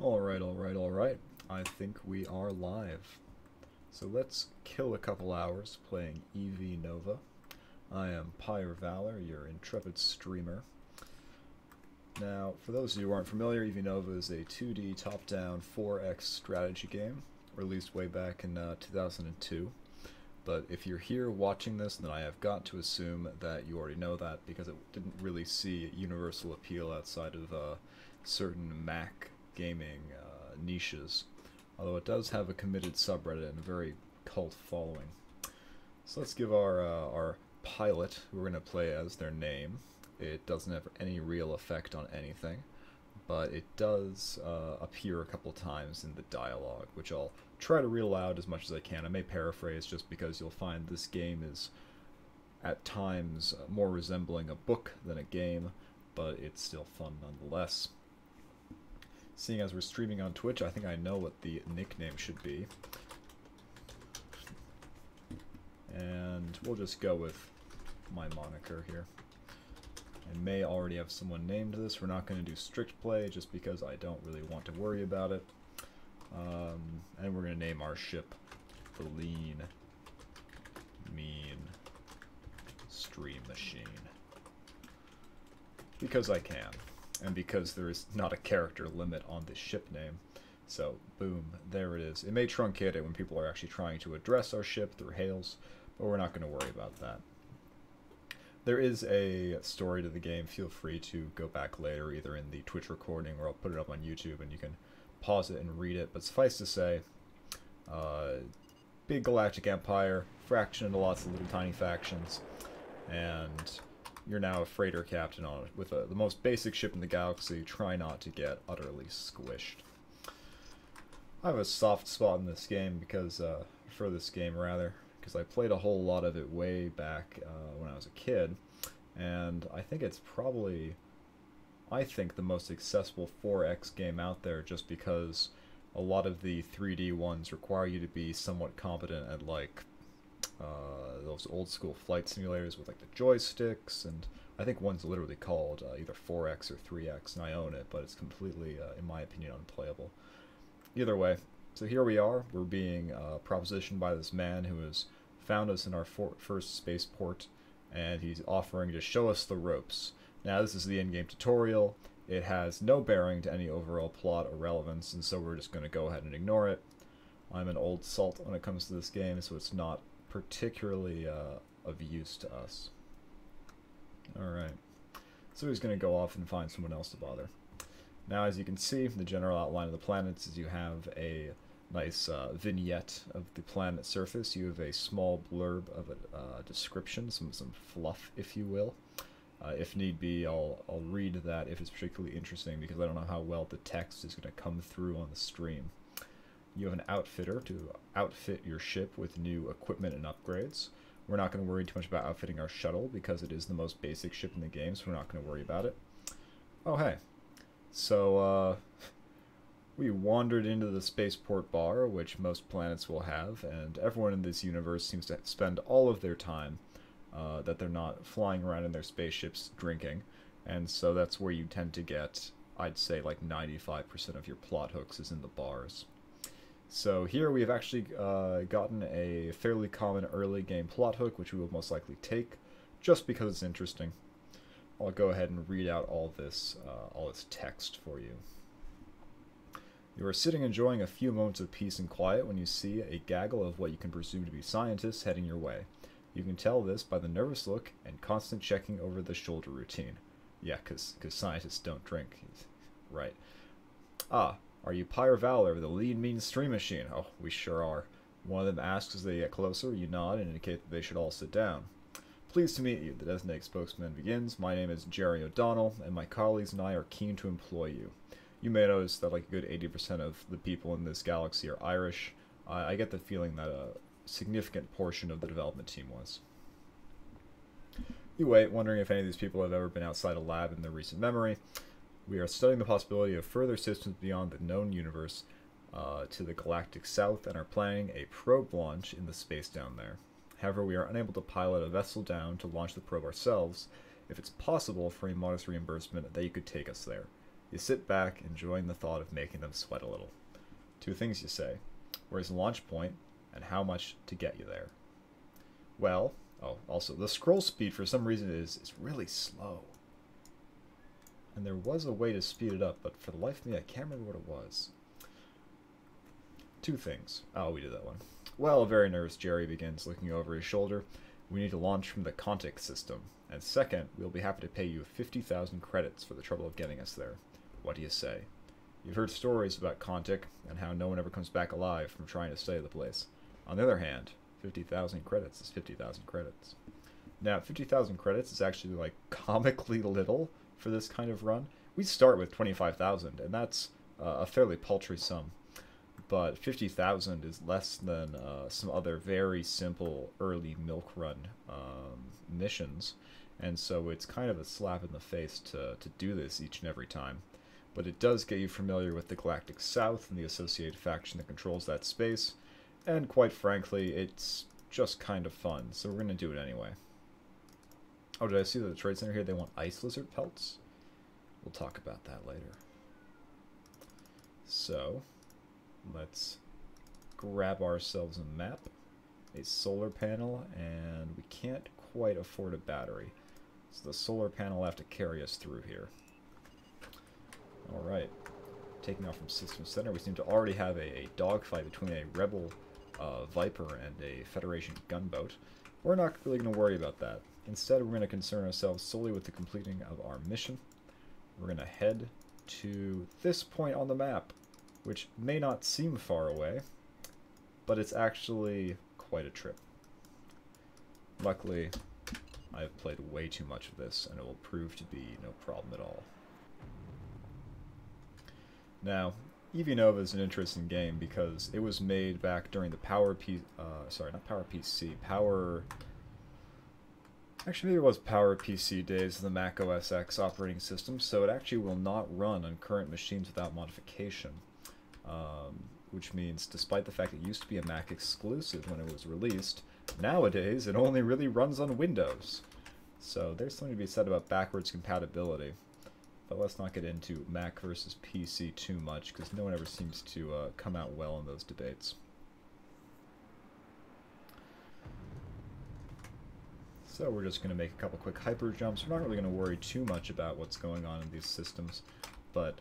Alright. I think we are live. So let's kill a couple hours playing EV Nova. I am Pyre Valor, your intrepid streamer. Now, for those of you who aren't familiar, EV Nova is a 2D top-down 4X strategy game, released way back in 2002. But if you're here watching this, then I have got to assume that you already know that, because it didn't really see universal appeal outside of certain Mac gaming niches, although it does have a committed subreddit and a very cult following. So let's give our pilot, who we're going to play as, their name. It doesn't have any real effect on anything, but it does appear a couple times in the dialogue, which I'll try to read aloud as much as I can. I may paraphrase just because you'll find this game is at times more resembling a book than a game, but it's still fun nonetheless. Seeing as we're streaming on Twitch, I think I know what the nickname should be. And we'll just go with my moniker here. I may already have someone named this. We're not going to do strict play just because I don't really want to worry about it. And we're going to name our ship the Lean, Mean Stream Machine. Because I can. And because there is not a character limit on this ship name. So, boom, there it is. It may truncate it when people are actually trying to address our ship through hails, but we're not going to worry about that. There is a story to the game. Feel free to go back later, either in the Twitch recording or I'll put it up on YouTube and you can pause it and read it. But suffice to say, big galactic empire, fractioned into lots of little tiny factions, and you're now a freighter captain on it with the most basic ship in the galaxy. Try not to get utterly squished. I have a soft spot in this game because, for this game rather, because I played a whole lot of it way back when I was a kid, and I think it's probably, the most accessible 4X game out there, just because a lot of the 3D ones require you to be somewhat competent at, like, those old school flight simulators with like the joysticks, and I think one's literally called either 4X or 3X, and I own it, but it's completely, in my opinion, unplayable. Either way, so here we are. We're being propositioned by this man who has found us in our first spaceport, and he's offering to show us the ropes. Now, this is the in-game tutorial. It has no bearing to any overall plot or relevance, and so we're just going to go ahead and ignore it. I'm an old salt when it comes to this game, so it's not particularly of use to us. Alright, so he's going to go off and find someone else to bother. Now, as you can see, the general outline of the planets is you have a nice vignette of the planet surface. You have a small blurb of a description, some fluff, if you will. If need be, I'll read that if it's particularly interesting, because I don't know how well the text is going to come through on the stream. You have an outfitter to outfit your ship with new equipment and upgrades. We're not going to worry too much about outfitting our shuttle because it is the most basic ship in the game, so we're not going to worry about it. Oh, hey. So, we wandered into the spaceport bar, which most planets will have, and everyone in this universe seems to spend all of their time that they're not flying around in their spaceships drinking, and so that's where you tend to get, I'd say, like 95% of your plot hooks is in the bars. So here we have actually gotten a fairly common early game plot hook, which we will most likely take, just because it's interesting. I'll go ahead and read out all this text for you. You are sitting enjoying a few moments of peace and quiet when you see a gaggle of what you can presume to be scientists heading your way. You can tell this by the nervous look and constant checking over the shoulder routine. Yeah, because scientists don't drink. Right. Ah. Are you Pyre Valor, the Lean, Mean Stream Machine? Oh, we sure are. One of them asks as they get closer. You nod and indicate that they should all sit down. Pleased to meet you. The designated spokesman begins. My name is Jerry O'Donnell, and my colleagues and I are keen to employ you. You may notice that like a good 80% of the people in this galaxy are Irish. I get the feeling that a significant portion of the development team was. You wait, wondering if any of these people have ever been outside a lab in their recent memory. We are studying the possibility of further systems beyond the known universe to the galactic south, and are planning a probe launch in the space down there. However, we are unable to pilot a vessel down to launch the probe ourselves. If it's possible for a modest reimbursement, that you could take us there. You sit back, enjoying the thought of making them sweat a little. Two things you say. Where's the launch point, and how much to get you there? Well, oh, also, the scroll speed for some reason is really slow. And there was a way to speed it up, but for the life of me, I can't remember what it was. Two things. Oh, we did that one. Well, very nervous Jerry begins looking over his shoulder. We need to launch from the Contic system. And second, we'll be happy to pay you 50,000 credits for the trouble of getting us there. What do you say? You've heard stories about Contic and how no one ever comes back alive from trying to stay at the place. On the other hand, 50,000 credits is 50,000 credits. Now, 50,000 credits is actually like comically little for this kind of run. We start with 25,000, and that's a fairly paltry sum. But 50,000 is less than some other very simple early milk run missions, and so it's kind of a slap in the face to do this each and every time. But it does get you familiar with the Galactic South and the associated faction that controls that space, and quite frankly, it's just kind of fun, so we're going to do it anyway. Oh, did I see that the Trade Center here, they want ice lizard pelts? We'll talk about that later. So, let's grab ourselves a map, a solar panel, and we can't quite afford a battery. So the solar panel will have to carry us through here. Alright, taking off from System Center, we seem to already have a dogfight between a Rebel Viper and a Federation gunboat. We're not really going to worry about that. Instead, we're going to concern ourselves solely with the completing of our mission. We're going to head to this point on the map, which may not seem far away, but it's actually quite a trip. Luckily, I've played way too much of this, and it will prove to be no problem at all. Now, Evinova is an interesting game because it was made back during the Actually, maybe it was PowerPC days of the Mac OS X operating system, so it actually will not run on current machines without modification. Which means, despite the fact it used to be a Mac exclusive when it was released, nowadays it only really runs on Windows. So there's something to be said about backwards compatibility. But let's not get into Mac versus PC too much, because no one ever seems to come out well in those debates. So we're just going to make a couple quick hyper jumps. We're not really going to worry too much about what's going on in these systems, but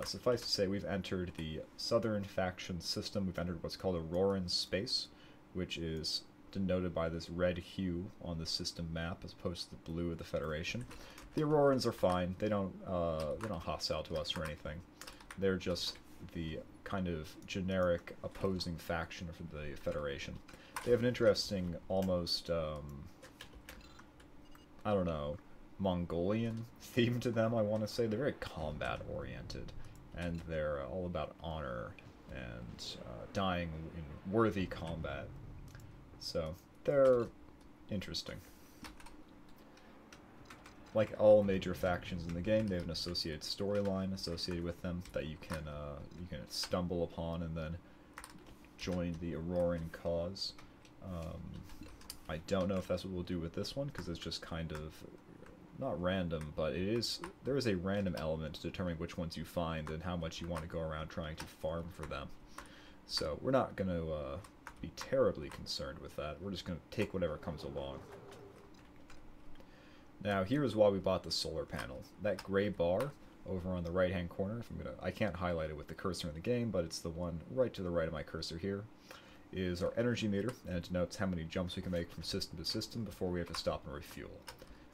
suffice to say we've entered the Southern Faction system. We've entered what's called Auroran space, which is denoted by this red hue on the system map as opposed to the blue of the Federation. The Aurorans are fine. They're not hostile to us or anything. They're just the kind of generic opposing faction for the Federation. They have an interesting, almost, I don't know, Mongolian theme to them, I want to say. They're very combat-oriented, and they're all about honor and dying in worthy combat. So, they're interesting. Like all major factions in the game, they have an associated storyline associated with them that you can stumble upon and then join the Auroran cause. I don't know if that's what we'll do with this one, because it's just kind of not random, but there is a random element to determine which ones you find and how much you want to go around trying to farm for them. So we're not going to be terribly concerned with that. We're just going to take whatever comes along. Now, here's why we bought the solar panel. That gray bar over on the right-hand corner, I can't highlight it with the cursor in the game, but it's the one right to the right of my cursor here, is our energy meter, and it denotes how many jumps we can make from system to system before we have to stop and refuel.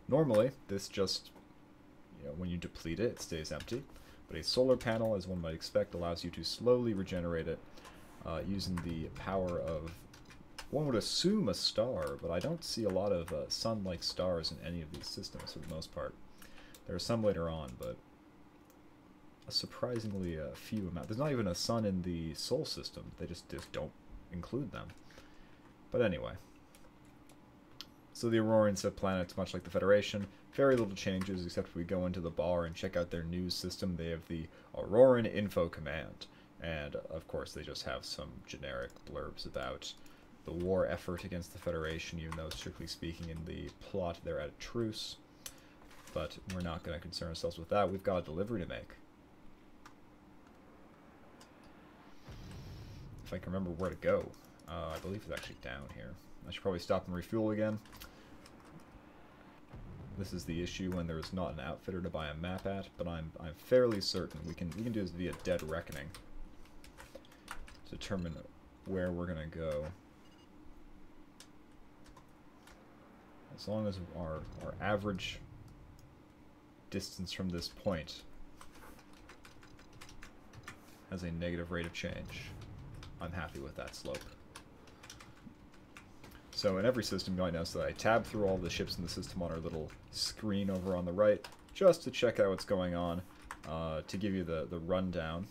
Normally, this just, when you deplete it, it stays empty, but a solar panel, as one might expect, allows you to slowly regenerate it using the power of, one would assume, a star, but I don't see a lot of sun-like stars in any of these systems for the most part. There are some later on, but a surprisingly few amount. There's not even a sun in the Sol system. They just don't include them. But anyway. So the Aurorans have planets much like the Federation. Very little changes, except if we go into the bar and check out their news system. They have the Auroran Info Command. And, of course, they just have some generic blurbs about the war effort against the Federation, even though, strictly speaking, in the plot they're at a truce. But we're not going to concern ourselves with that. We've got a delivery to make. if I can remember where to go. I believe it's actually down here. I should probably stop and refuel again. This is the issue when there's not an outfitter to buy a map at, but I'm fairly certain we can do this via Dead Reckoning to determine where we're gonna go. As long as our average distance from this point has a negative rate of change, I'm happy with that slope. So in every system, you might notice that I tab through all the ships in the system on our little screen over on the right, just to check out what's going on, to give you the rundown.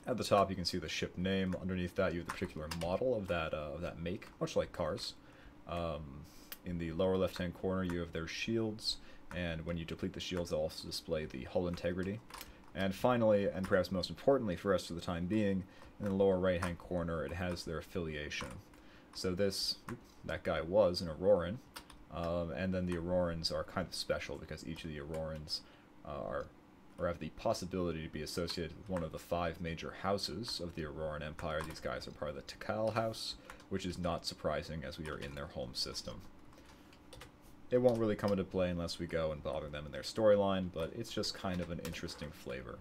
At the top, you can see the ship name. Underneath that, you have the particular model of that make, much like cars. In the lower left-hand corner, you have their shields, and when you deplete the shields, they'll also display the hull integrity. And finally, and perhaps most importantly for us for the time being, in the lower right-hand corner, it has their affiliation. So that guy was an Auroran, and then the Aurorans are kind of special because each of the Aurorans have the possibility to be associated with one of the 5 major houses of the Auroran Empire. These guys are part of the Tikal house, which is not surprising as we are in their home system. It won't really come into play unless we go and bother them in their storyline, but it's just kind of an interesting flavor.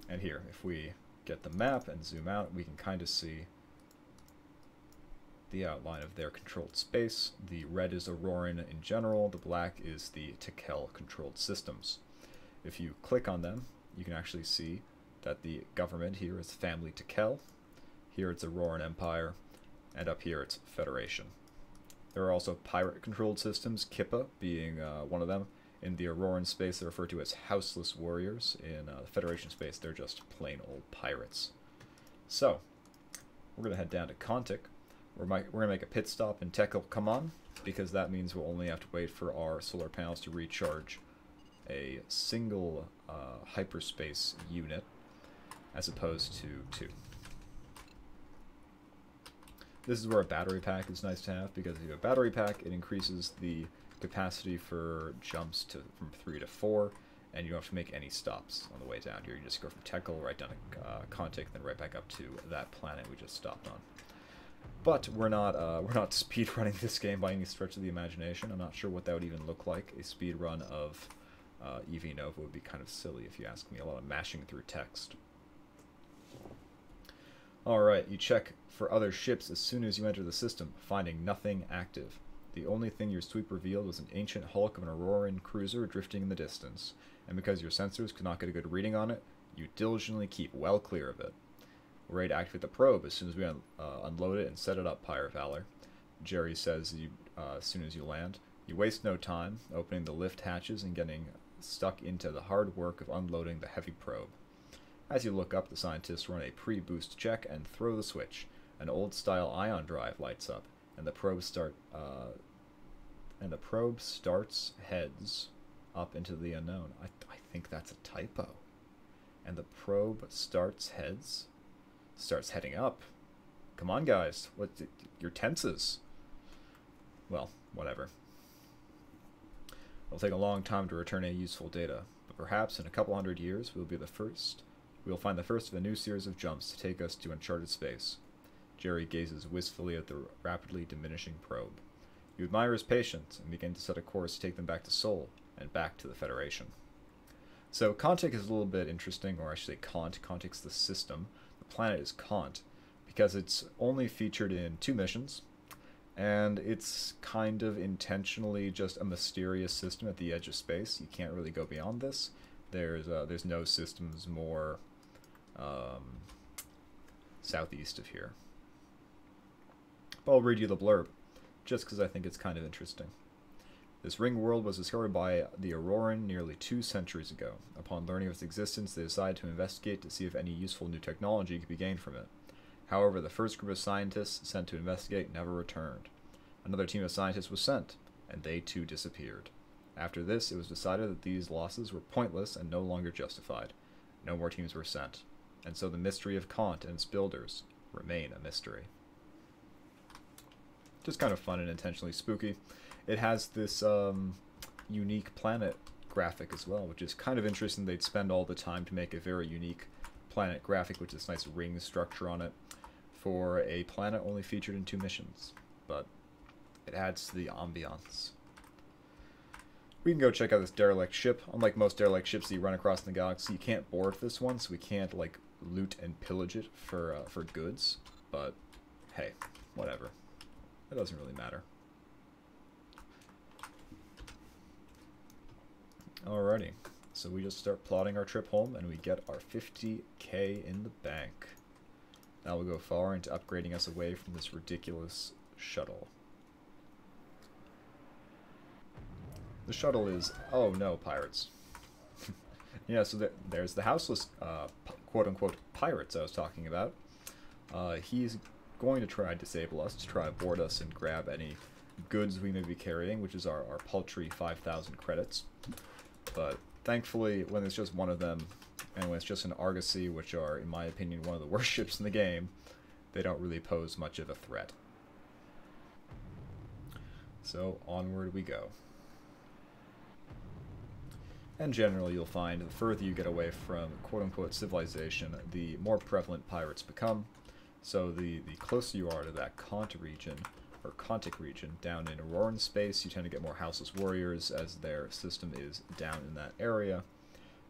And here, if we get the map and zoom out, we can kind of see the outline of their controlled space. The red is Auroran in general, the black is the Tikal controlled systems. If you click on them, you can actually see that the government here is Family Tikal, here it's Auroran Empire, and up here it's Federation. There are also pirate controlled systems, Kippa being one of them. In the Auroran space, they're referred to as Houseless Warriors. In the Federation space, they're just plain old pirates. So, we're going to head down to Kontik. We're going to make a pit stop in Tekal Kaman, because that means we'll only have to wait for our solar panels to recharge a single hyperspace unit, as opposed to 2. This is where a battery pack is nice to have, because if you have a battery pack, it increases the capacity for jumps from 3 to 4, and you don't have to make any stops on the way down here. You just go from Tekal right down to Kontik, then right back up to that planet we just stopped on. But we're not speed running this game by any stretch of the imagination. I'm not sure what that would even look like. A speed run of EV Nova would be kind of silly if you ask me. A lot of mashing through text. Alright, you check for other ships as soon as you enter the system, finding nothing active. The only thing your sweep revealed was an ancient hulk of an Auroran cruiser drifting in the distance, and because your sensors could not get a good reading on it, you diligently keep well clear of it. We're ready to activate the probe as soon as we unload it and set it up, Pyre Valor. Jerry says as soon as you land. You waste no time opening the lift hatches and getting stuck into the hard work of unloading the heavy probe. As you look up, the scientists run a pre-boost check and throw the switch. An old-style ion drive lights up, and the probe starts heads up into the unknown. I think that's a typo. And the probe starts heading up. Come on, guys. Your tenses. Well, whatever. It'll take a long time to return any useful data, but perhaps in a couple hundred years we'll find the first of a new series of jumps to take us to uncharted space. Jerry gazes wistfully at the rapidly diminishing probe. You admire his patience and begin to set a course to take them back to Sol and back to the Federation. So Kontik is a little bit interesting, or I should say Kant. Kontik's the system. The planet is Kant, because it's only featured in 2 missions, and it's kind of intentionally just a mysterious system at the edge of space. You can't really go beyond this. There's no systems more southeast of here. But I'll read you the blurb, just because I think it's kind of interesting. This ring world was discovered by the Auroran nearly 2 centuries ago. Upon learning of its existence, they decided to investigate to see if any useful new technology could be gained from it. However, the first group of scientists sent to investigate never returned. Another team of scientists was sent, and they too disappeared. After this, it was decided that these losses were pointless and no longer justified. No more teams were sent, and so the mystery of Kant and its builders remain a mystery. Just kind of fun and intentionally spooky. It has this unique planet graphic as well, which is kind of interesting. They'd spend all the time to make a very unique planet graphic, which is this nice ring structure on it, for a planet only featured in 2 missions. But it adds to the ambiance. We can go check out this derelict ship. Unlike most derelict ships that you run across in the galaxy, you can't board this one, so we can't like loot and pillage it for goods. But hey, whatever. It doesn't really matter. Alrighty, so we just start plotting our trip home, and we get our 50k in the bank. That will go far into upgrading us away from this ridiculous shuttle. The shuttle is... oh no, pirates. Yeah, so there's the houseless, quote-unquote, pirates I was talking about. He's going to try and disable us, to try and board us and grab any goods we may be carrying, which is our paltry 5,000 credits. But thankfully, when it's just one of them, and when it's just an Argosy, which are, in my opinion, one of the worst ships in the game, they don't really pose much of a threat. So, onward we go. And generally, you'll find the further you get away from quote-unquote civilization, the more prevalent pirates become. So the closer you are to that Kant region, or Kantic region, down in Auroran space, you tend to get more houseless warriors, as their system is down in that area.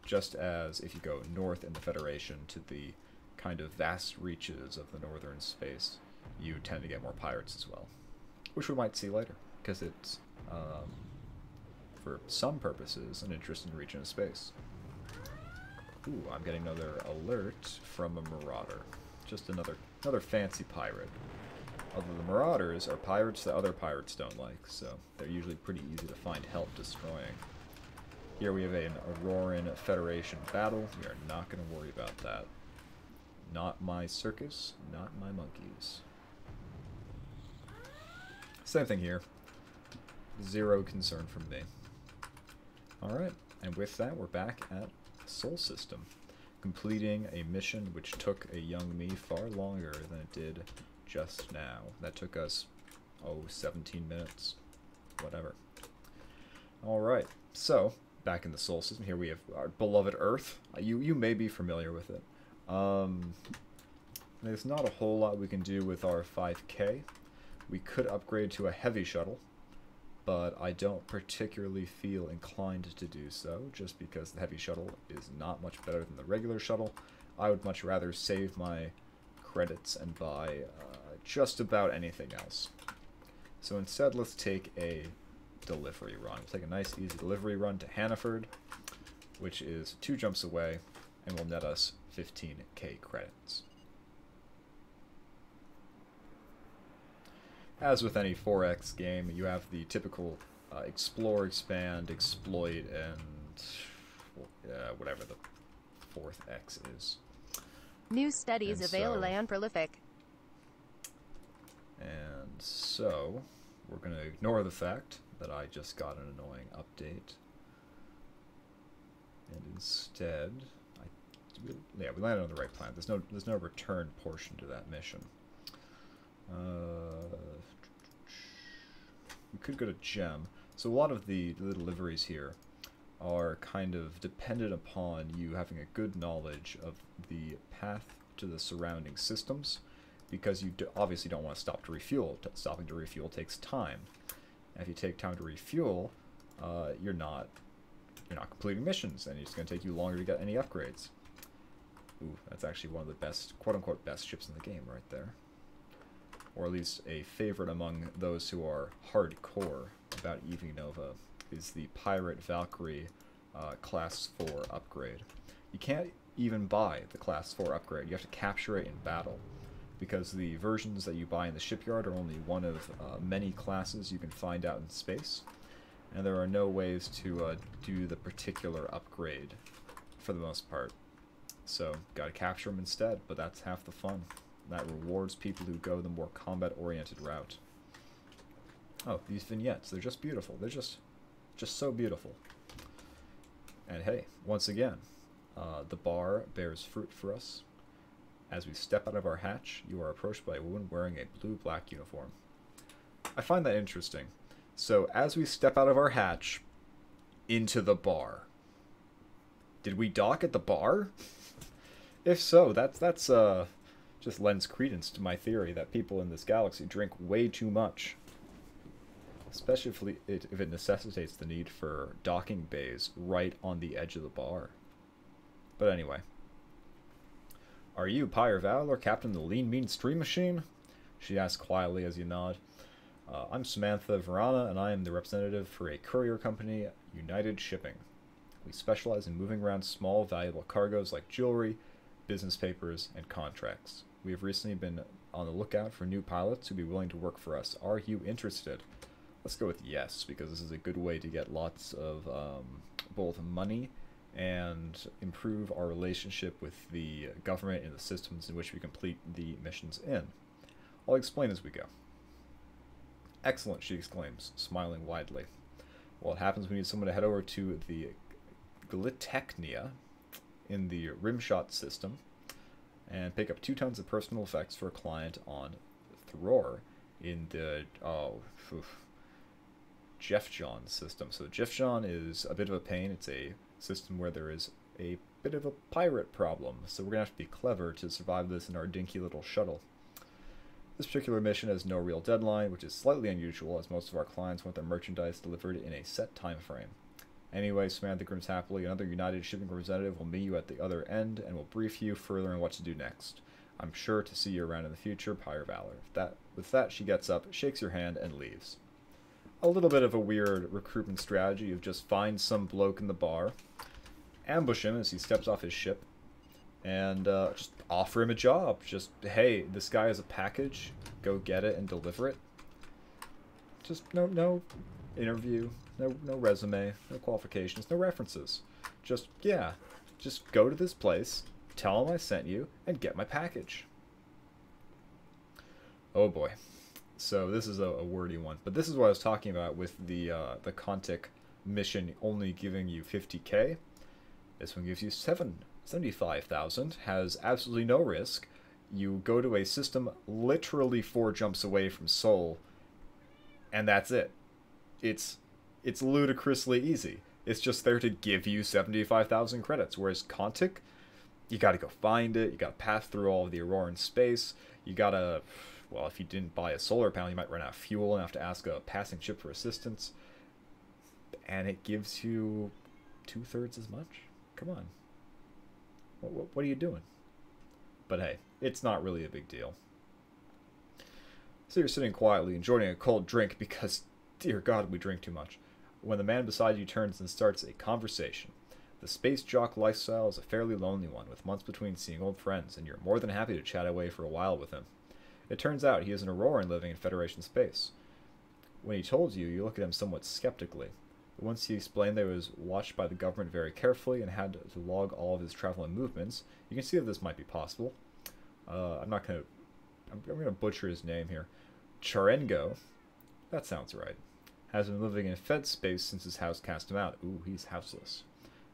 Just as if you go north in the Federation to the kind of vast reaches of the northern space, you tend to get more pirates as well. Which we might see later, because it's... for some purposes, an interesting region of space. Ooh, I'm getting another alert from a marauder. Just another fancy pirate. Although the marauders are pirates that other pirates don't like, so they're usually pretty easy to find help destroying. Here we have an Auroran Federation battle. We are not going to worry about that. Not my circus, not my monkeys. Same thing here. Zero concern from me. Alright, and with that, we're back at Sol System, completing a mission which took a young me far longer than it did just now. That took us, 17 minutes. Whatever. Alright, so, back in the Sol System, here we have our beloved Earth. You may be familiar with it. There's not a whole lot we can do with our 5K. We could upgrade to a heavy shuttle, but I don't particularly feel inclined to do so, just because the heavy shuttle is not much better than the regular shuttle. I would much rather save my credits and buy just about anything else. So instead, let's take a delivery run. We'll take a nice, easy delivery run to Hannaford, which is 2 jumps away, and will net us 15k credits. As with any 4X game, you have the typical explore, expand, exploit, and whatever the 4th X is. New studies available and prolific. And so, we're going to ignore the fact that I just got an annoying update. And instead, we landed on the right planet. There's no return portion to that mission. We could go to Gem. So a lot of the deliveries here are kind of dependent upon you having a good knowledge of the path to the surrounding systems, because you obviously don't want to stop to refuel. Stopping to refuel takes time. And if you take time to refuel, you're not completing missions, and it's going to take you longer to get any upgrades. Ooh, that's actually one of the best, quote-unquote, best ships in the game right there. Or at least a favorite among those who are hardcore about EV Nova, is the Pirate Valkyrie Class 4 upgrade. You can't even buy the Class 4 upgrade. You have to capture it in battle, because the versions that you buy in the shipyard are only one of many classes you can find out in space, and there are no ways to do the particular upgrade for the most part. So, gotta capture them instead, but that's half the fun. That rewards people who go the more combat-oriented route. Oh, these vignettes, they're just beautiful. They're just so beautiful. And hey, once again, the bar bears fruit for us. As we step out of our hatch, you are approached by a woman wearing a blue-black uniform. I find that interesting. So, as we step out of our hatch, into the bar. Did we dock at the bar? If so, that's just lends credence to my theory that people in this galaxy drink way too much. Especially if it necessitates the need for docking bays right on the edge of the bar. But anyway. Are you Pyre Valor, Captain of the Lean Mean Stream Machine? She asked quietly as you nod. I'm Samantha Verana, and I am the representative for a courier company, United Shipping. We specialize in moving around small, valuable cargoes like jewelry, business papers, and contracts. We have recently been on the lookout for new pilots who'd be willing to work for us. Are you interested? Let's go with yes, because this is a good way to get lots of both money and improve our relationship with the government and the systems in which we complete the missions in. I'll explain as we go. Excellent, she exclaims, smiling widely. Well, it happens we need someone to head over to the Glitechnia in the Rimshot system and pick up 2 tons of personal effects for a client on Thror in the Jeffjon system. So Jeffjon is a bit of a pain. It's a system where there is a bit of a pirate problem, so we're gonna have to be clever to survive this in our dinky little shuttle. This particular mission has no real deadline, which is slightly unusual as most of our clients want their merchandise delivered in a set time frame. Anyway, Samantha grins happily. Another United Shipping representative will meet you at the other end and will brief you further on what to do next. I'm sure to see you around in the future, Pyre Valor. With that, she gets up, shakes your hand, and leaves. A little bit of a weird recruitment strategy of just find some bloke in the bar, ambush him as he steps off his ship, and just offer him a job. Just, hey, this guy has a package, go get it and deliver it. Just no interview, no resume, no qualifications, no references. Just, yeah, just go to this place, tell him I sent you, and get my package. Oh boy. So this is a wordy one, but this is what I was talking about with the Contic mission only giving you 50k. This one gives you 75,000, has absolutely no risk. You go to a system literally 4 jumps away from Sol, and that's it. It's ludicrously easy. It's just there to give you 75,000 credits, whereas Contic, you gotta go find it, you gotta pass through all of the Auroran space, you gotta, well, if you didn't buy a solar panel, you might run out of fuel and have to ask a passing ship for assistance, and it gives you 2/3 as much? Come on. What are you doing? But hey, it's not really a big deal. So you're sitting quietly, enjoying a cold drink because, dear God, we drink too much, when the man beside you turns and starts a conversation. The space jock lifestyle is a fairly lonely one, with months between seeing old friends, and you're more than happy to chat away for a while with him. It turns out he is an Auroran living in Federation space. When he told you, you look at him somewhat skeptically. But once he explained that he was watched by the government very carefully and had to log all of his travel and movements, you can see that this might be possible. I'm gonna butcher his name here. Charengo, that sounds right, has been living in Fed space since his house cast him out. Ooh, he's houseless.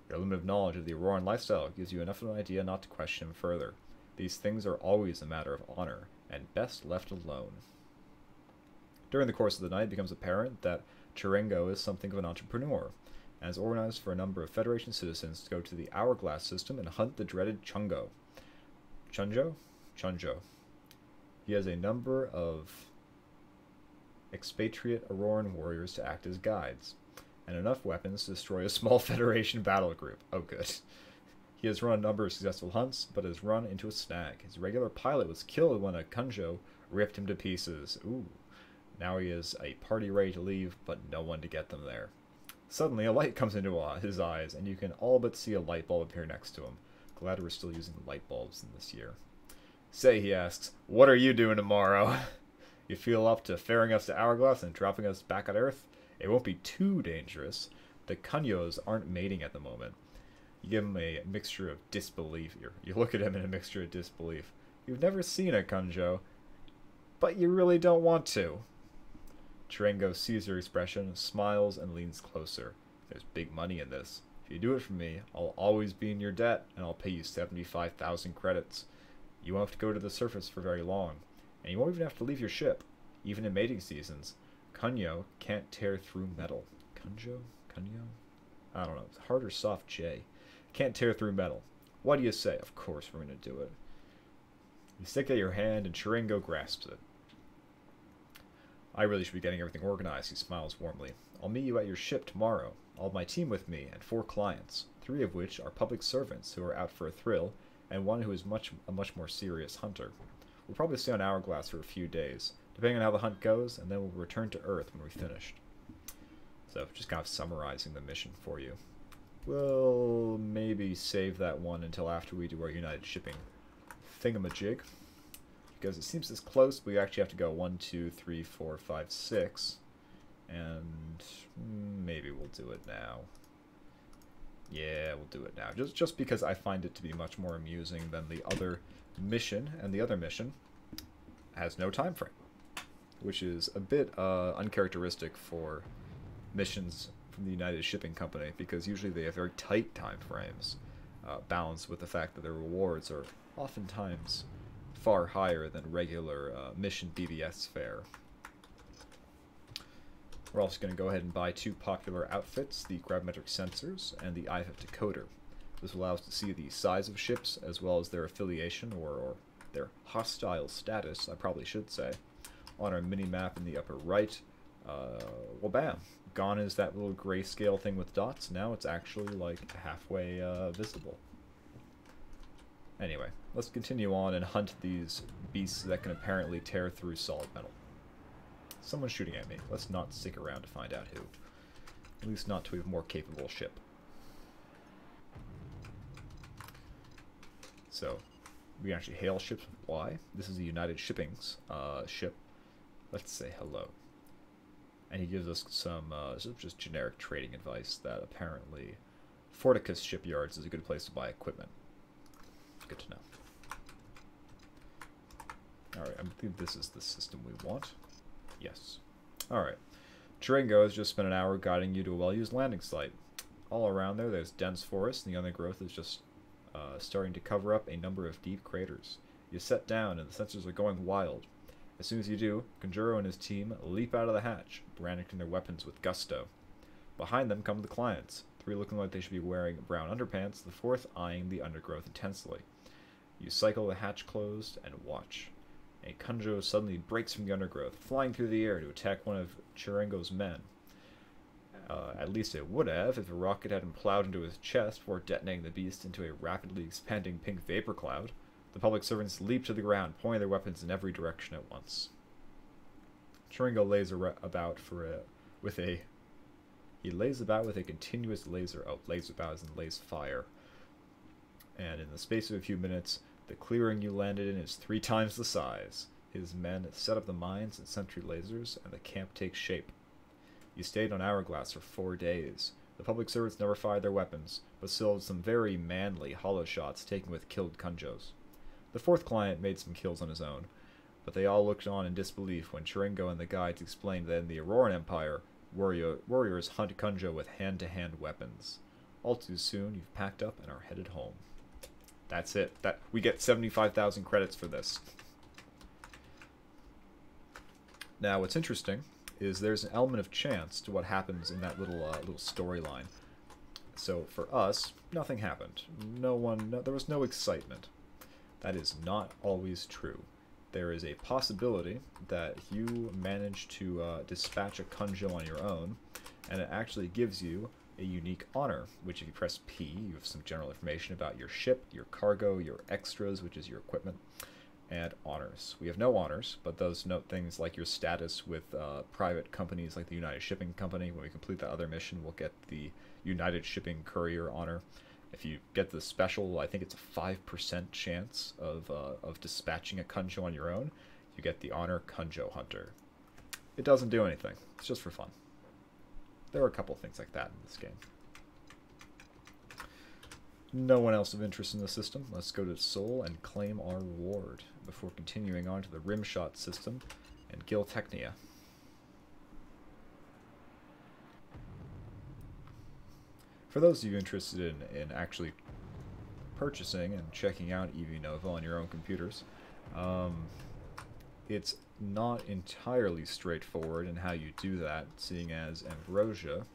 Your limited knowledge of the Auroran lifestyle gives you enough of an idea not to question him further. These things are always a matter of honor, and best left alone. During the course of the night, it becomes apparent that Charengo is something of an entrepreneur, and has organized for a number of Federation citizens to go to the Hourglass system and hunt the dreaded Chungo. Chunjo. He has a number of expatriate Auroran warriors to act as guides, and enough weapons to destroy a small Federation battle group. Oh good. He has run a number of successful hunts, but has run into a snag. His regular pilot was killed when a Kunjo ripped him to pieces. Ooh. Now he is a party ready to leave, but no one to get them there. Suddenly a light comes into his eyes, and you can all but see a light bulb appear next to him. Glad we're still using light bulbs in this year. Say, he asks, what are you doing tomorrow? You feel up to ferrying us to Hourglass and dropping us back on Earth? It won't be too dangerous. The Kunyos aren't mating at the moment. You give him a mixture of disbelief. You look at him in a mixture of disbelief. You've never seen a Kunjo, but you really don't want to. Charengo sees your expression, smiles, and leans closer. There's big money in this. If you do it for me, I'll always be in your debt, and I'll pay you 75,000 credits. You won't have to go to the surface for very long, and you won't even have to leave your ship. Even in mating seasons, Kunyo can't tear through metal. Kunyo? I don't know. It's hard or soft J. Can't tear through metal. What do you say? Of course we're going to do it. You stick out your hand and Chiringo grasps it. I really should be getting everything organized, he smiles warmly. I'll meet you at your ship tomorrow. I'll have my team with me and 4 clients, 3 of which are public servants who are out for a thrill, and 1 who is a much more serious hunter. We'll probably stay on Hourglass for a few days, depending on how the hunt goes, and then we'll return to Earth when we're finished. So, just kind of summarizing the mission for you. We'll maybe save that one until after we do our United Shipping thingamajig. Because it seems this close, we actually have to go 1, 2, 3, 4, 5, 6. And maybe we'll do it now. Yeah, we'll do it now. Just because I find it to be much more amusing than the other mission, and the other mission has no time frame, which is a bit uncharacteristic for missions from the United Shipping Company, because usually they have very tight time frames, balanced with the fact that their rewards are oftentimes far higher than regular mission BBS fare. We're also going to go ahead and buy 2 popular outfits, the gravimetric sensors and the IFF decoder. This will allow us to see the size of ships as well as their affiliation or their hostile status, I probably should say. On our mini-map in the upper right, well bam, gone is that little grayscale thing with dots. Now it's actually like halfway visible. Anyway, let's continue on and hunt these beasts that can apparently tear through solid metal. Someone's shooting at me. Let's not stick around to find out who. At least not to a more capable ship. So, we can actually hail ships with Y. This is the United Shipping's ship. Let's say hello. And he gives us some just generic trading advice that apparently Forticus shipyards is a good place to buy equipment. Good to know. Alright, I think this is the system we want. Yes. Alright. Chiringo has just spent an hour guiding you to a well-used landing site. All around there's dense forest, and the undergrowth is just starting to cover up a number of deep craters. You set down, and the sensors are going wild. As soon as you do, Conjuro and his team leap out of the hatch, brandishing their weapons with gusto. Behind them come the clients, 3 looking like they should be wearing brown underpants, the 4th eyeing the undergrowth intensely. You cycle the hatch closed and watch. A Conjuro suddenly breaks from the undergrowth, flying through the air to attack one of Chiringo's men. At least it would have if a rocket hadn't plowed into his chest before detonating the beast into a rapidly expanding pink vapor cloud. The public servants leap to the ground, pointing their weapons in every direction at once. Chiringo lays about with a continuous laser. Oh, laser about as in lays fire. And in the space of a few minutes, the clearing you landed in is 3 times the size. His men set up the mines and sentry lasers, and the camp takes shape. You stayed on Hourglass for 4 days. The public servants never fired their weapons, but still had some very manly hollow shots taken with killed Conjos. The 4th client made some kills on his own, but they all looked on in disbelief when Chiringo and the guides explained that in the Auroran Empire, warriors hunt Conjo with hand-to-hand weapons. All too soon, you've packed up and are headed home. That's it. We get 75,000 credits for this. Now, what's interesting is there's an element of chance to what happens in that little storyline. So for us, nothing happened. There was no excitement. That is not always true. There is a possibility that you manage to dispatch a Conjo on your own, and it actually gives you a unique honor, which if you press P, you have some general information about your ship, your cargo, your extras, which is your equipment, and honors. We have no honors, but those note things like your status with private companies like the United Shipping Company. When we complete that other mission, we'll get the United Shipping Courier honor. If you get the special, I think it's a 5% chance of dispatching a Conjo on your own, you get the honor Conjo Hunter. It doesn't do anything. It's just for fun. There are a couple things like that in this game. No one else of interest in the system. Let's go to Seoul and claim our reward before continuing on to the Rimshot system and Giltechnia. For those of you interested in actually purchasing and checking out EV Nova on your own computers, it's not entirely straightforward in how you do that, seeing as Ambrosia,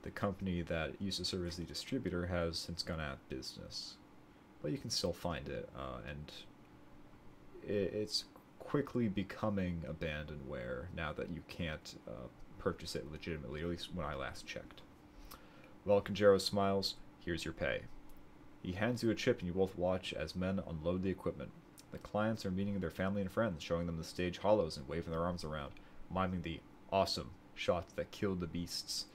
the company that used to serve as the distributor, has since gone out of business. but you can still find it, and it's quickly becoming abandonware now that you can't purchase it legitimately, at least when I last checked. Well, Conjero smiles. Here's your pay. He hands you a chip and you both watch as men unload the equipment. The clients are meeting their family and friends, showing them the stage hollows and waving their arms around, miming the awesome shots that killed the beasts.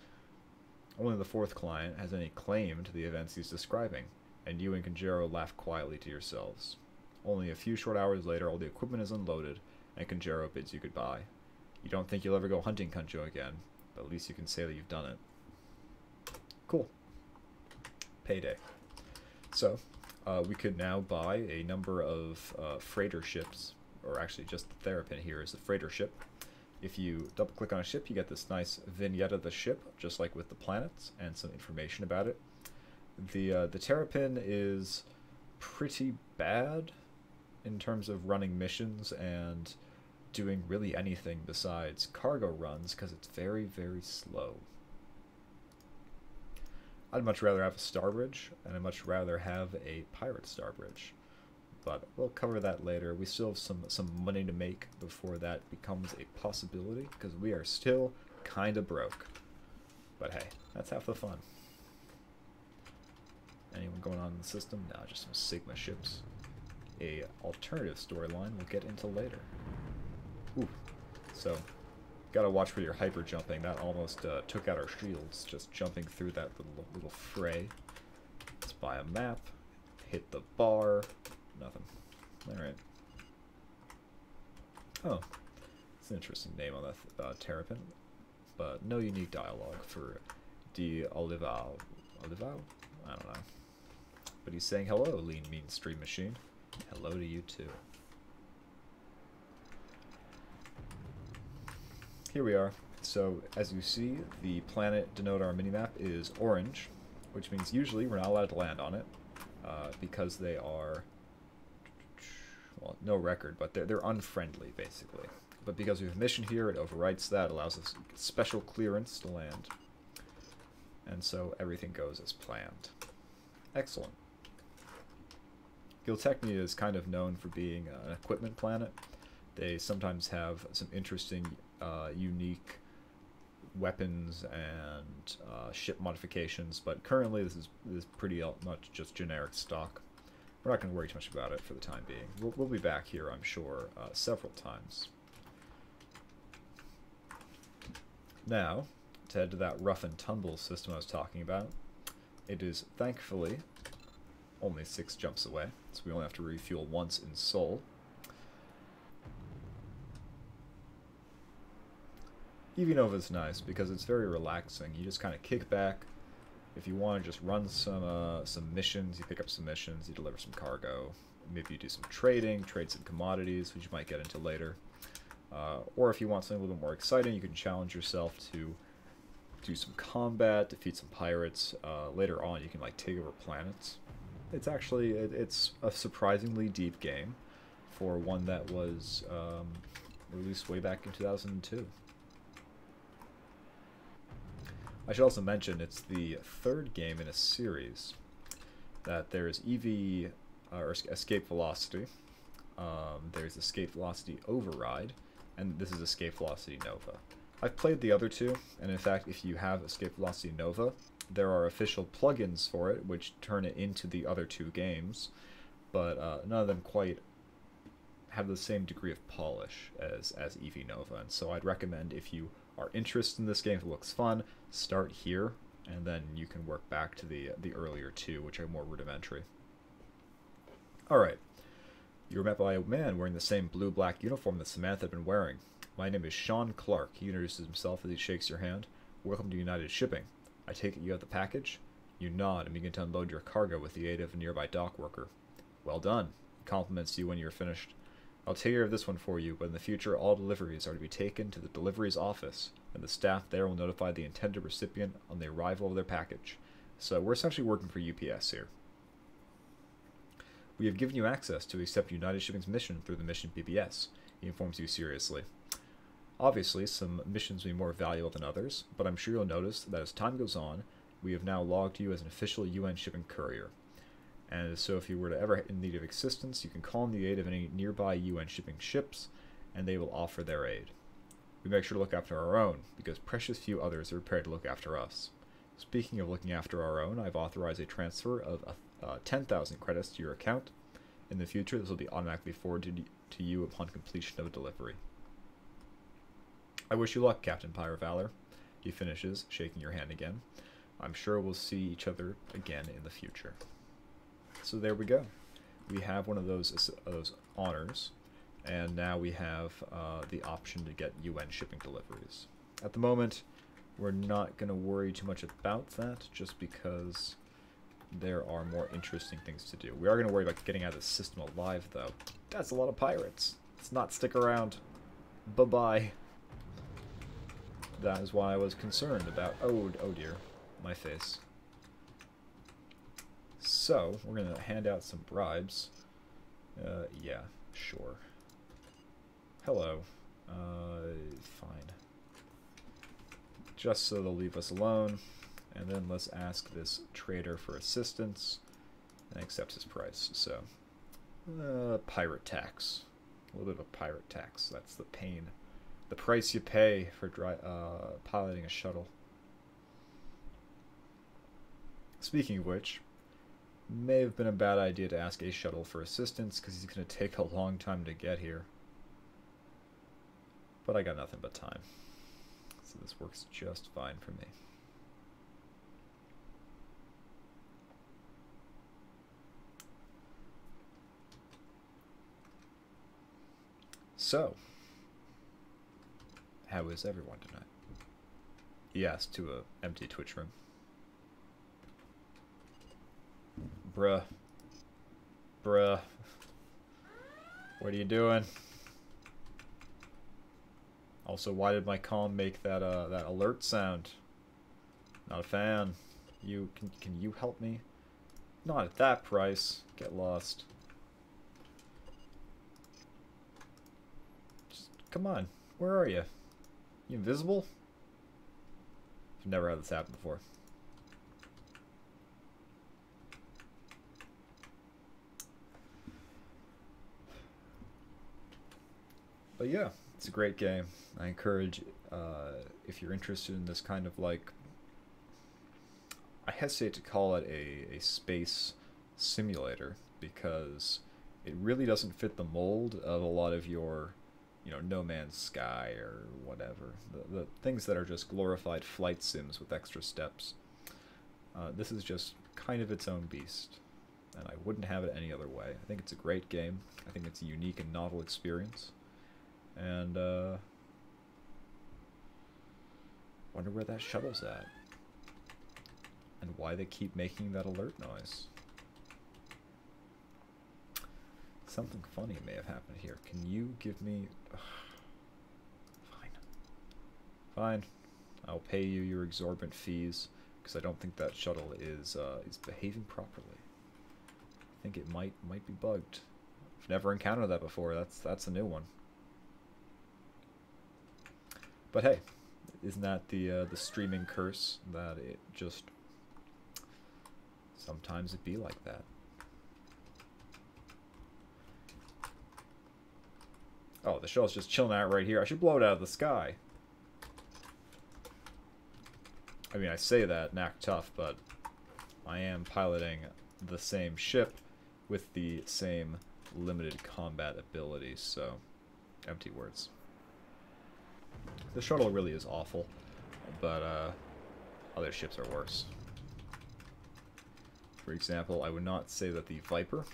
Only the fourth client has any claim to the events he's describing, and you and Conjero laugh quietly to yourselves. Only a few short hours later, all the equipment is unloaded, and Conjero bids you goodbye. You don't think you'll ever go hunting Conjo again, but at least you can say that you've done it. Cool. Payday. So, we could now buy a number of freighter ships, or actually just the Therapin here is the freighter ship. If you double click on a ship, you get this nice vignette of the ship, just like with the planets, and some information about it. The Terrapin is pretty bad in terms of running missions and doing really anything besides cargo runs, because it's very, very slow. I'd much rather have a Starbridge, and I'd much rather have a Pirate Starbridge. But we'll cover that later. We still have some money to make before that becomes a possibility, because we are still kinda broke. But hey, that's half the fun. Anyone going on in the system? No, just some Sigma ships. A alternative storyline we'll get into later. Ooh, so gotta watch for your hyper jumping. That almost took out our shields, just jumping through that little fray. Let's buy a map. Hit the bar. Nothing. Alright. Oh. It's an interesting name on that Terrapin. But no unique dialogue for D. Olivao. Olivao? I don't know. But he's saying hello, lean, mean stream machine. Hello to you too. Here we are. So, as you see, the planet denoted on our minimap is orange, which means usually we're not allowed to land on it, because they are, well, no record, but they're unfriendly, basically. But because we have a mission here, it overwrites that, allows us special clearance to land. And so everything goes as planned. Excellent. Giltechnia is kind of known for being an equipment planet. They sometimes have some interesting, unique weapons and ship modifications, but currently this is pretty much just generic stock. We're not going to worry too much about it for the time being. We'll be back here, I'm sure, several times. Now, to head to that rough and tumble system I was talking about, it is thankfully only 6 jumps away, so we only have to refuel once in Seoul. Evinova is nice because it's very relaxing. You just kind of kick back. If you want to just run some missions, you pick up some missions, you deliver some cargo. Maybe you do some trading, trade some commodities, which you might get into later. Or if you want something a little more exciting, you can challenge yourself to do some combat, defeat some pirates. Later on, you can like take over planets. It's actually it's a surprisingly deep game for one that was released way back in 2002. I should also mention it's the 3rd game in a series. That there's EV or Escape Velocity. There's Escape Velocity Override, and this is Escape Velocity Nova. I've played the other 2, and in fact, if you have Escape Velocity Nova, there are official plugins for it, which turn it into the other 2 games, but none of them quite have the same degree of polish as EV Nova, and so I'd recommend if you are interested in this game, if it looks fun, start here, and then you can work back to the earlier 2, which are more rudimentary. Alright, you were met by a man wearing the same blue-black uniform that Samantha had been wearing. My name is Sean Clark. He introduces himself as he shakes your hand. Welcome to United Shipping. I take it you have the package? You nod and begin to unload your cargo with the aid of a nearby dock worker. Well done. He compliments you when you're finished. I'll take care of this one for you, but in the future all deliveries are to be taken to the deliveries office, and the staff there will notify the intended recipient on the arrival of their package. So we're essentially working for UPS here. We have given you access to accept United Shipping's mission through the mission BBS, he informs you seriously. Obviously, some missions will be more valuable than others, but I'm sure you'll notice that as time goes on, we have now logged you as an official UN shipping courier. And so if you were to ever in need of assistance, you can call in the aid of any nearby UN shipping ships, and they will offer their aid. We make sure to look after our own, because precious few others are prepared to look after us. Speaking of looking after our own, I've authorized a transfer of 10,000 credits to your account. In the future, this will be automatically forwarded to you upon completion of a delivery. I wish you luck, Captain Pyre Valor. He finishes, shaking your hand again. I'm sure we'll see each other again in the future. So there we go. We have one of those honors, and now we have the option to get UN shipping deliveries. At the moment, we're not going to worry too much about that, just because there are more interesting things to do. We are going to worry about getting out of the system alive, though. That's a lot of pirates. Let's not stick around. Bye-bye. That is why I was concerned about... Oh dear. My face. So, we're going to hand out some bribes. Yeah, sure. Hello. Fine. Just so they'll leave us alone. And then let's ask this trader for assistance. And accepts his price. So, pirate tax. A little bit of a pirate tax. That's the pain. The price you pay for piloting a shuttle. Speaking of which, may have been a bad idea to ask a shuttle for assistance, because he's going to take a long time to get here. But I got nothing but time. So this works just fine for me. So, how is everyone tonight? He asked to an empty Twitch room. Bruh. Bruh. What are you doing? Also, why did my comm make that that alert sound? Not a fan. Can you help me? Not at that price. Get lost. Just come on. Where are you? You invisible? I've never had this happen before. But yeah, it's a great game. I encourage, if you're interested in this kind of like, I hesitate to call it a space simulator, because it really doesn't fit the mold of a lot of your, you know, No Man's Sky or whatever. The things that are just glorified flight sims with extra steps. This is just kind of its own beast, and I wouldn't have it any other way. I think it's a great game. I think it's a unique and novel experience. And, wonder where that shuttle's at. And why they keep making that alert noise. Something funny may have happened here. Can you give me... Ugh. Fine. Fine. I'll pay you your exorbitant fees, because I don't think that shuttle is behaving properly. I think it might be bugged. I've never encountered that before. That's a new one. But hey, isn't that the streaming curse, that it just sometimes it be like that? Oh, the shuttle's just chilling out right here. I should blow it out of the sky. I mean, I say that, knack tough, but I am piloting the same ship with the same limited combat abilities, so empty words. The shuttle really is awful, but other ships are worse. For example, I would not say that the Viper,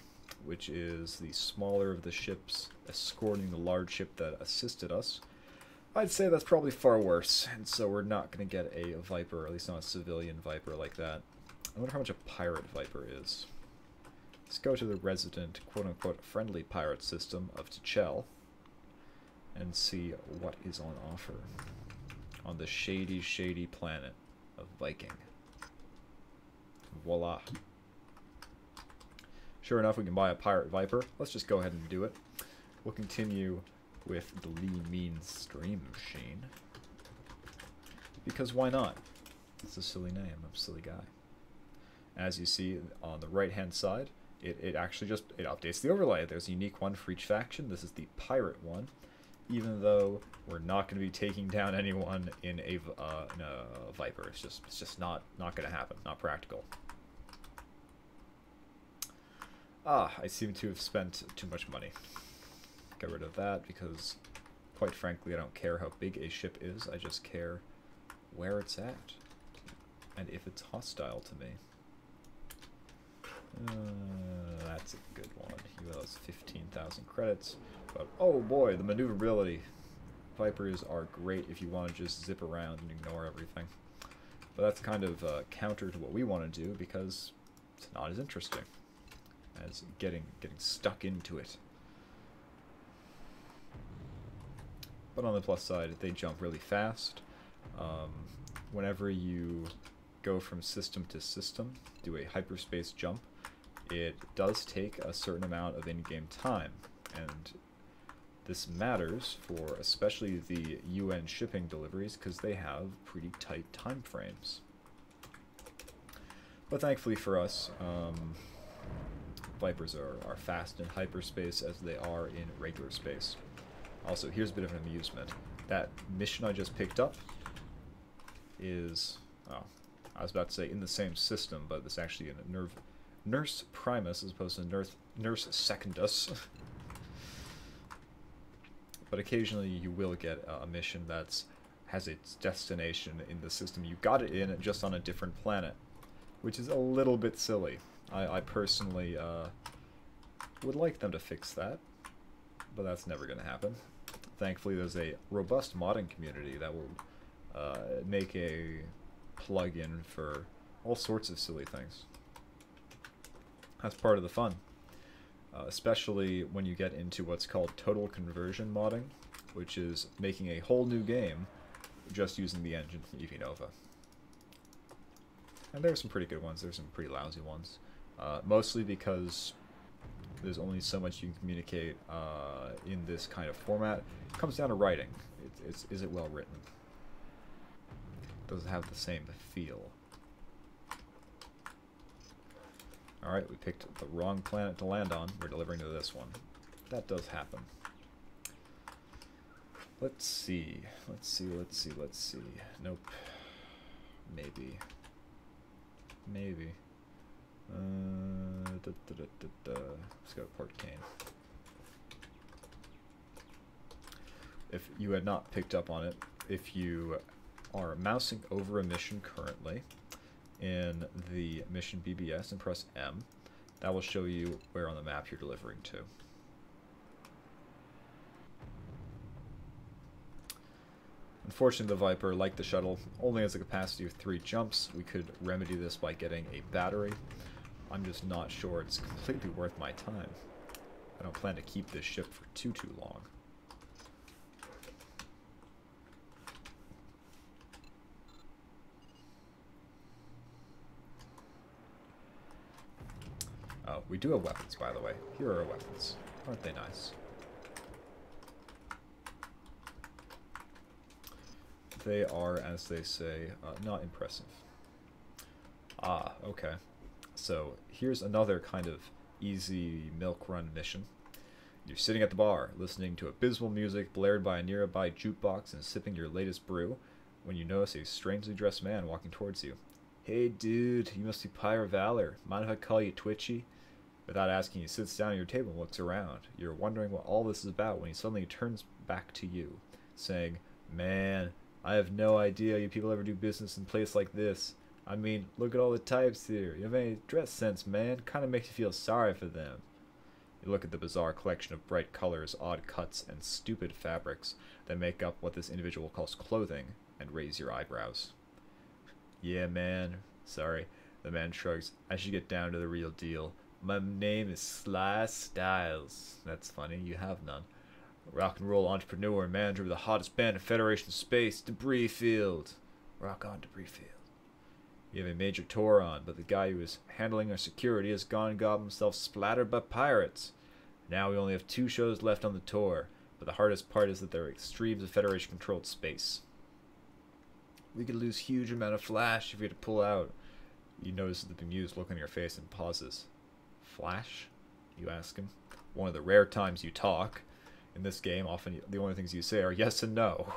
which is the smaller of the ships escorting the large ship that assisted us, I'd say that's probably far worse, and so we're not going to get a Viper, or at least not a civilian Viper like that. I wonder how much a pirate Viper is. Let's go to the resident, quote-unquote, friendly pirate system of T'Chel and see what is on offer on the shady, shady planet of Viking. Voila. Sure enough, we can buy a pirate Viper. Let's just go ahead and do it. We'll continue with the Lee Mean Stream Machine, because why not? It's a silly name. I'm a silly guy. As you see on the right hand side, it actually just it updates the overlay. There's a unique one for each faction. This is the pirate one, even though we're not going to be taking down anyone in a Viper. It's just not going to happen. Not practical. I seem to have spent too much money. Get rid of that because, quite frankly, I don't care how big a ship is. I just care where it's at and if it's hostile to me. That's a good one. He has 15,000 credits. But oh boy, the maneuverability. Vipers are great if you want to just zip around and ignore everything. But that's kind of counter to what we want to do because it's not as interesting as getting stuck into it. But on the plus side, they jump really fast. Whenever you go from system to system, do a hyperspace jump, it does take a certain amount of in-game time, and this matters for especially the UN shipping deliveries because they have pretty tight time frames. But thankfully for us, Vipers are fast in hyperspace as they are in regular space. Also, here's a bit of an amusement. That mission I just picked up is, oh, I was about to say in the same system, but it's actually in a Nurse Primus as opposed to Nurse Secundus. But occasionally you will get a mission that has its destination in the system you got it in, just on a different planet, which is a little bit silly. I personally would like them to fix that, but that's never going to happen. Thankfully, there's a robust modding community that will make a plug-in for all sorts of silly things. That's part of the fun, especially when you get into what's called total conversion modding, which is making a whole new game just using the engine from Evinova. And there's some pretty good ones, there's some pretty lousy ones. Mostly because there's only so much you can communicate in this kind of format. It comes down to writing. Is it well written? Does it have the same feel? Alright, we picked the wrong planet to land on. We're delivering to this one. That does happen. Let's see. Nope. Maybe. Let's go to Port Kane. If you had not picked up on it, if you are mousing over a mission currently in the mission BBS and press M, that will show you where on the map you're delivering to. Unfortunately, the Viper, like the shuttle, only has a capacity of 3 jumps. We could remedy this by getting a battery. I'm just not sure it's completely worth my time. I don't plan to keep this ship for too long. Oh, we do have weapons, by the way. Here are our weapons. Aren't they nice? They are, as they say, not impressive. Ah, okay. So, here's another kind of easy milk run mission. You're sitting at the bar, listening to abysmal music blared by a nearby jukebox and sipping your latest brew, when you notice a strangely dressed man walking towards you. Hey dude, you must be Pyre Valor. Mind if I call you Twitchy? Without asking, he sits down at your table and looks around. You're wondering what all this is about when he suddenly turns back to you, saying, "Man, I have no idea you people ever do business in a place like this. I mean, look at all the types here. You have any dress sense, man? Kind of makes you feel sorry for them." You look at the bizarre collection of bright colors, odd cuts, and stupid fabrics that make up what this individual calls clothing, and raise your eyebrows. "Yeah, man. Sorry." The man shrugs. "I should get down to the real deal. My name is Sly Styles." That's funny. You have none. Rock and roll entrepreneur and manager of the hottest band in Federation Space, Debris Field. Rock on, Debris Field. You have a major tour on, but the guy who is handling our security has gone and got himself splattered by pirates. Now we only have 2 shows left on the tour, but the hardest part is that there are extremes of Federation-controlled space. We could lose huge amount of flash if we had to pull out. You notice the bemused look on your face and pauses. Flash? You ask him. One of the rare times you talk. In this game, often the only things you say are yes and no.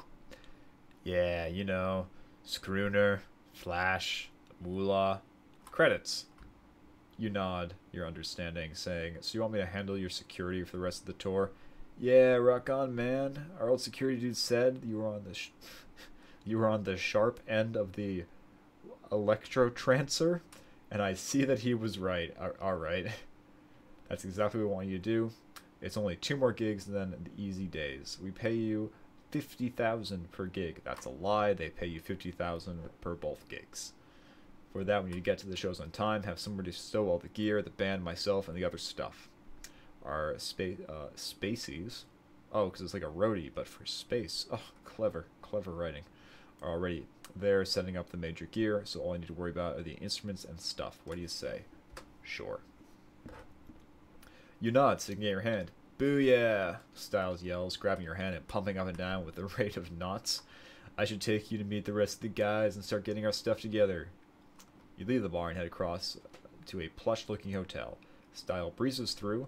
Yeah, you know, Scrooner, Flash, Moolah, credits. You nod, your understanding, saying, so you want me to handle your security for the rest of the tour? Yeah, rock on, man. Our old security dude said you were on the you were on the sharp end of the electrotrancer, and I see that he was right. Alright. That's exactly what we want you to do. It's only 2 more gigs than the easy days. We pay you 50,000 per gig. That's a lie. They pay you 50,000 per both gigs. For that, when you get to the shows on time, have somebody stow all the gear, the band, myself, and the other stuff. Our spacies, oh, because it's like a roadie, but for space. Oh, clever writing. Are already there setting up the major gear, so all I need to worry about are the instruments and stuff. What do you say? Sure. You nod, sticking out your hand. Booyah! Styles yells, grabbing your hand and pumping up and down with the rate of knots. I should take you to meet the rest of the guys and start getting our stuff together. You leave the bar and head across to a plush-looking hotel. Style breezes through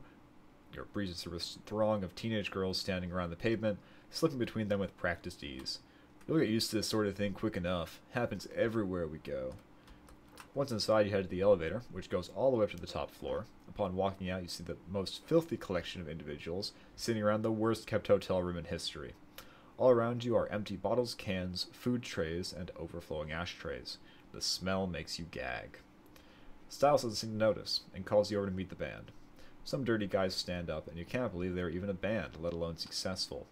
a throng of teenage girls standing around the pavement, slipping between them with practiced ease. You'll get used to this sort of thing quick enough. Happens everywhere we go. Once inside, you head to the elevator, which goes all the way up to the top floor. Upon walking out, you see the most filthy collection of individuals sitting around the worst-kept hotel room in history. All around you are empty bottles, cans, food trays, and overflowing ashtrays. The smell makes you gag. Styles doesn't seem to notice, and calls you over to meet the band. Some dirty guys stand up, and you can't believe they're even a band, let alone successful.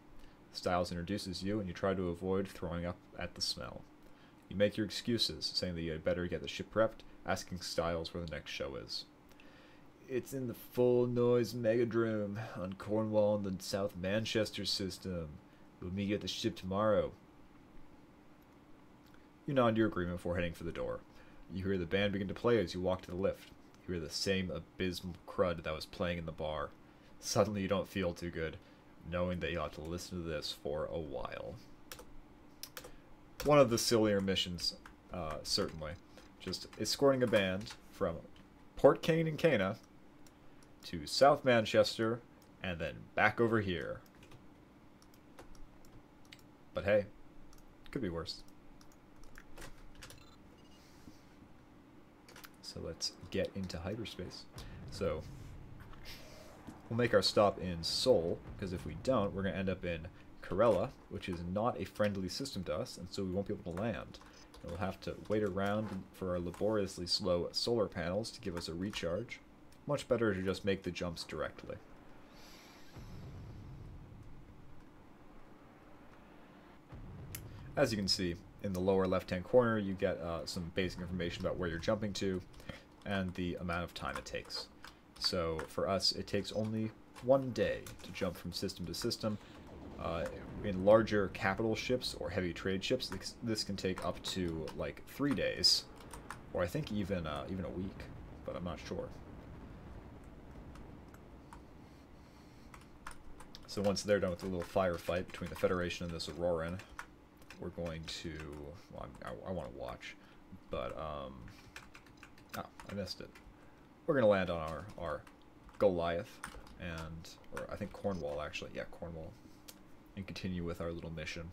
Styles introduces you, and you try to avoid throwing up at the smell. You make your excuses, saying that you had better get the ship prepped, asking Styles where the next show is. It's in the Full Noise Megadrome on Cornwall in the South Manchester system. We'll meet you at the ship tomorrow. You nod your agreement before heading for the door. You hear the band begin to play as you walk to the lift. You hear the same abysmal crud that was playing in the bar. Suddenly you don't feel too good, knowing that you'll have to listen to this for a while. One of the sillier missions, certainly. Just escorting a band from Port Kane and Cana to South Manchester and then back over here. But hey, could be worse. So let's get into hyperspace. So we'll make our stop in Seoul, because if we don't, we're going to end up in Karela, which is not a friendly system to us, and so we won't be able to land. And we'll have to wait around for our laboriously slow solar panels to give us a recharge. Much better to just make the jumps directly. As you can see, in the lower left-hand corner, you get some basic information about where you're jumping to and the amount of time it takes. So for us, it takes only 1 day to jump from system to system. In larger capital ships or heavy trade ships, this can take up to like 3 days, or I think even a week, but I'm not sure. So once they're done with the little firefight between the Federation and this Auroran, we're going to, well, I want to watch, but oh, I missed it. We're gonna land on our Goliath or I think Cornwall actually, yeah, Cornwall. And continue with our little mission.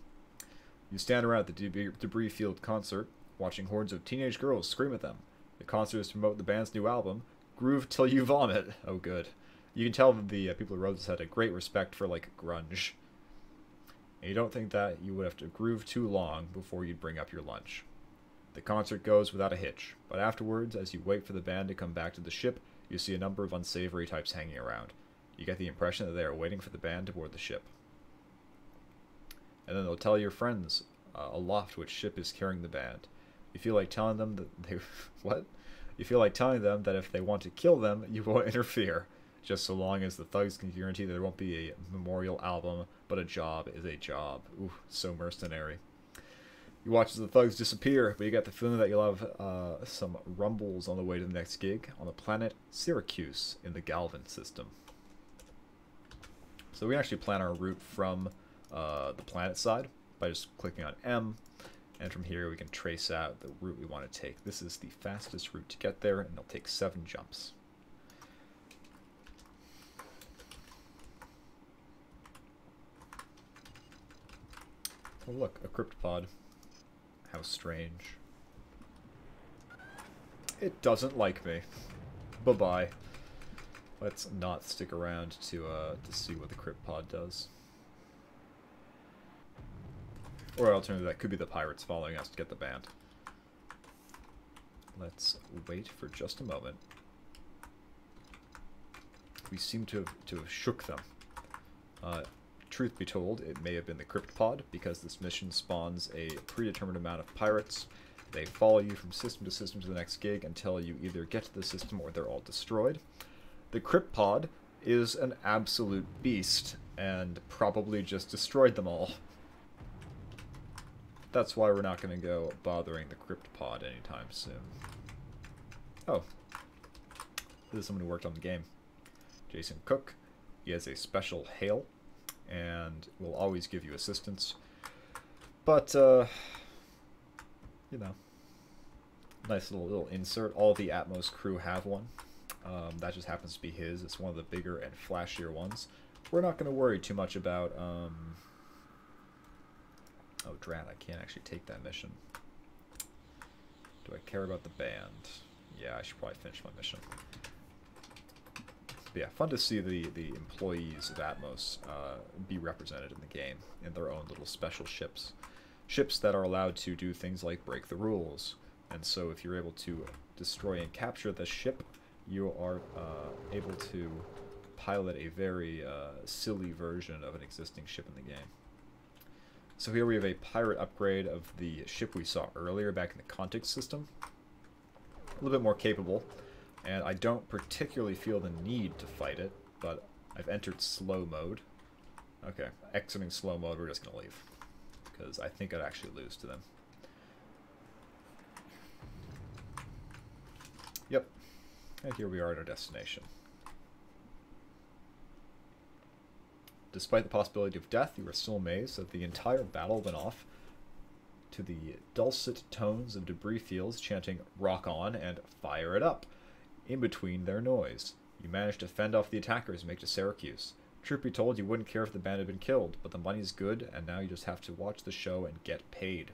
You stand around at the debris field concert, watching hordes of teenage girls scream at them. The concert is to promote the band's new album, Groove Till You Vomit. Oh, good. You can tell that the people who wrote this had a great respect for, like, grunge. And you don't think that you would have to groove too long before you'd bring up your lunch. The concert goes without a hitch, but afterwards, as you wait for the band to come back to the ship, you see a number of unsavory types hanging around. You get the impression that they are waiting for the band to board the ship. And then they'll tell your friends aloft which ship is carrying the band. You feel like telling them that they... What? You feel like telling them that if they want to kill them, you won't interfere. Just so long as the thugs can guarantee there won't be a memorial album, but a job is a job. Ooh, so mercenary. You watch as the thugs disappear, but you get the feeling that you'll have some rumbles on the way to the next gig on the planet Syracuse in the Galvin system. So we actually plan our route from the planet side by just clicking on M, and from here we can trace out the route we want to take. This is the fastest route to get there, and it'll take 7 jumps. Oh look, a cryptopod. How strange. It doesn't like me. Bye-bye. Let's not stick around to see what the cryptopod does. Or alternatively, that could be the pirates following us to get the band. Let's wait for just a moment. We seem to have shook them. Truth be told, it may have been the cryptopod, because this mission spawns a predetermined amount of pirates. They follow you from system to system to the next gig until you either get to the system or they're all destroyed. The cryptopod is an absolute beast, and probably just destroyed them all. That's why we're not going to go bothering the cryptopod anytime soon. Oh. This is someone who worked on the game. Jason Cook. He has a special hail, and will always give you assistance. But, you know, nice little insert. All the ATMOS crew have one. That just happens to be his. It's one of the bigger and flashier ones. We're not going to worry too much about, oh, drat, I can't actually take that mission. Do I care about the band? Yeah, I should probably finish my mission. But yeah, fun to see the employees of ATMOS be represented in the game in their own little special ships. Ships that are allowed to do things like break the rules. And so if you're able to destroy and capture the ship, you are able to pilot a very silly version of an existing ship in the game. So here we have a pirate upgrade of the ship we saw earlier back in the context system. A little bit more capable, and I don't particularly feel the need to fight it, but I've entered slow mode. Okay, exiting slow mode, we're just going to leave, because I think I'd actually lose to them. Yep, and here we are at our destination. Despite the possibility of death, you are still amazed that the entire battle went off to the dulcet tones of debris fields chanting "Rock on" and "Fire it up" in between their noise. You managed to fend off the attackers and make to Syracuse. Truth be told, you wouldn't care if the band had been killed, but the money's good, and now you just have to watch the show and get paid.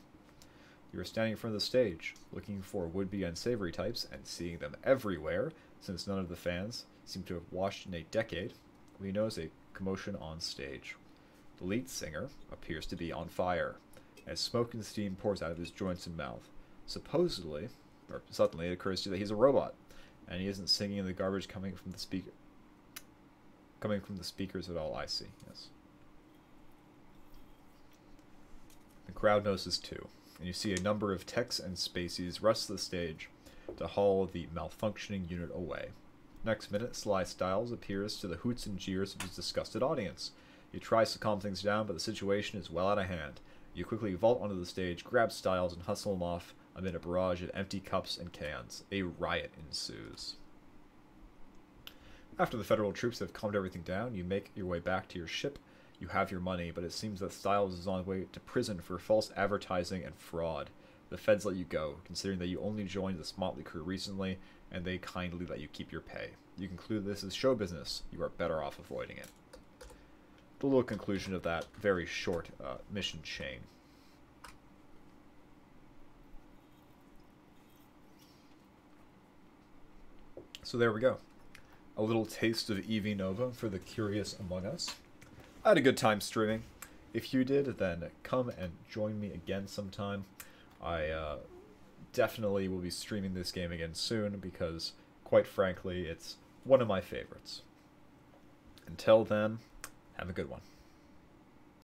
You are standing in front of the stage, looking for would-be unsavory types, and seeing them everywhere, since none of the fans seem to have watched in a decade. We notice a commotion on stage. The lead singer appears to be on fire, as smoke and steam pours out of his joints and mouth. Supposedly, or suddenly, it occurs to you that he's a robot, and he isn't singing in the garbage coming from the speakers at all. I see, yes. The crowd knows this too, and you see a number of techs and spaceys rush to the stage to haul the malfunctioning unit away. Next minute, Sly Styles appears to the hoots and jeers of his disgusted audience. He tries to calm things down, but the situation is well out of hand. You quickly vault onto the stage, grab Styles, and hustle him off amid a barrage of empty cups and cans. A riot ensues. After the federal troops have calmed everything down, you make your way back to your ship. You have your money, but it seems that Styles is on his way to prison for false advertising and fraud. The feds let you go, considering that you only joined the motley crew recently, and they kindly let you keep your pay. You conclude this is show business. You are better off avoiding it. The little conclusion of that very short mission chain. So there we go. A little taste of EV Nova for the curious among us. I had a good time streaming. If you did, then come and join me again sometime. I definitely will be streaming this game again soon because, quite frankly, it's one of my favorites. Until then, have a good one.